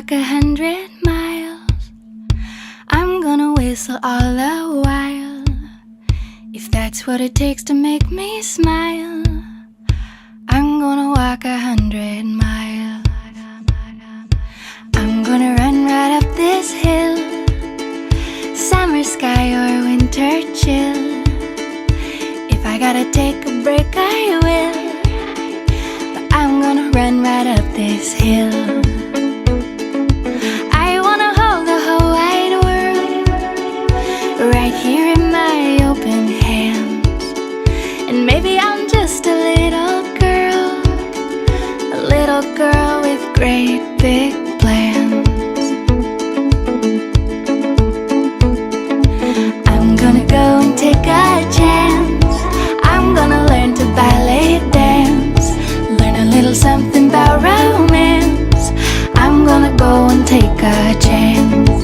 walk 100 miles. I'm gonna whistle all the while. If that's what it takes to make me smile, I'm gonna walk 100 miles. I'm gonna run right up this hill, summer sky or winter chill. If I gotta take a break, I will, but I'm gonna run right up this hill. I wanna hold the whole wide world right here in my open hands. And maybe I'm just a little girl with great big plans. I'm gonna go and take a chance. I'm gonna learn to ballet dance, learn a little something about romance. I'm gonna go and take a chance.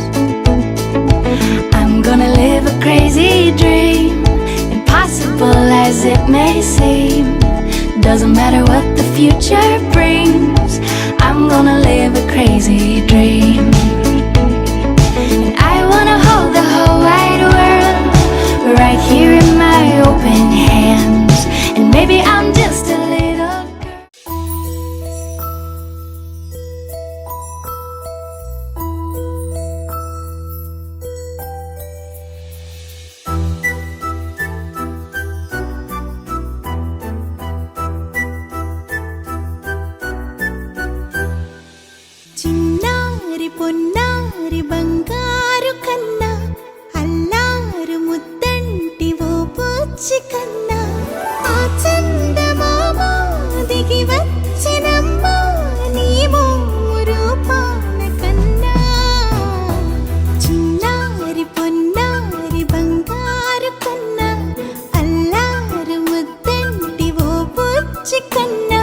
I'm gonna live a crazy dream, impossible as it may seem. Doesn't matter what the future brings, I'm gonna live a crazy dream. And I wanna hold the whole wide world right here in my open hands. And maybe I'm just a little చిన్నారి పొన్నారి బంగారు కన్నా, అల్లారు ముద్దంటి ఓ బుచ్చి కన్నా, ఆ చందమామ దిగి వచ్చినమ్మా నీ మోరు పాన కన్నా. చిన్నారి పొన్నారి బంగారు కన్నా, అల్లారు ముద్దంటి ఓ బుచ్చి కన్నా.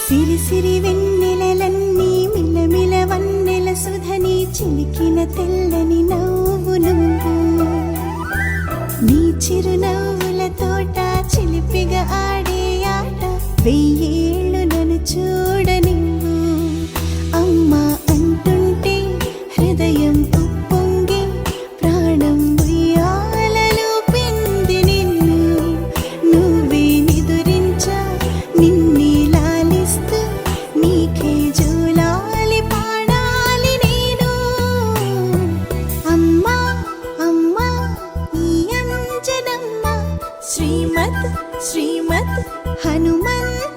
సిరి సిరి వెన్నెలలన్నీ మిలమిల వన్నెల సుధని చిలికిన తెల్లని నవ్వు నువ్వు. నీ చిరునవ్వుల తోట చిలిపిగా ఆడే ఆట, వెయ్యేళ్ళు నన్ను చూడ నువ్వు. అమ్మా అంటుంటే హృదయం ఉప్పొంగి ప్రాణం ఉయ్యాలలో పింది నిన్ను. నువ్వే నిదురించా నిన్నే నీకే జోలాలి పాడాలి నేను. అమ్మా అమ్మా ఈ అంజనమ్మ, శ్రీమద్ శ్రీమద్ హనుమంత